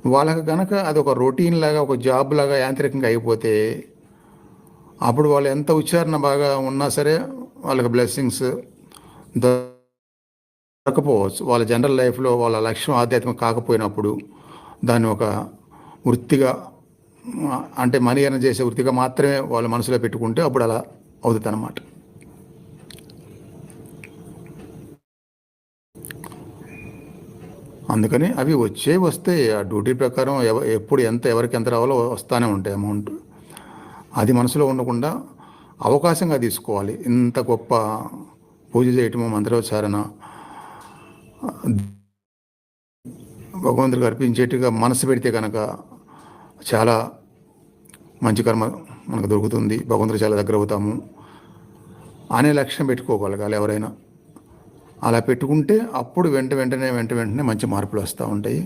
వాళ్ళకి గనక అదొక రొటీన్ లాగా, ఒక జాబ్ లాగా యాంత్రికంగా అయిపోతే, అప్పుడు వాళ్ళు ఎంత ఉచ్చారణ బాగా ఉన్నా సరే, వాళ్ళకి బ్లెస్సింగ్స్ దొరకపోవచ్చు. వాళ్ళ జనరల్ లైఫ్‌లో వాళ్ళ లక్ష్యం ఆధ్యాత్మికం కాకపోయినప్పుడు, దాన్ని ఒక వృత్తిగా అంటే మనీ ఎర్న్ చేసే వృత్తిగా మాత్రమే వాళ్ళ మనసులో పెట్టుకుంటే అప్పుడు అలా అవుతుందన్నమాట. అందుకని అవి వస్తాయి. ఆ డ్యూటీ ప్రకారం ఎప్పుడు ఎవరికి ఎంత రావాలో వస్తానే ఉంటాయి అమౌంట్. అది మనసులో ఉండకుండా అవకాశంగా తీసుకోవాలి. ఇంత గొప్ప పూజ చేయటము, మంత్రోచ్చారణ భగవంతుడికి అర్పించేట్టుగా మనసు పెడితే కనుక చాలా మంచి కర్మ మనకు దొరుకుతుంది. భగవంతుడికి చాలా దగ్గర అవుతాము అనే లక్ష్యం పెట్టుకోగలగాలి ఎవరైనా. అలా పెట్టుకుంటే అప్పుడు వెంటనే మంచి మార్పులు వస్తూ ఉంటాయి.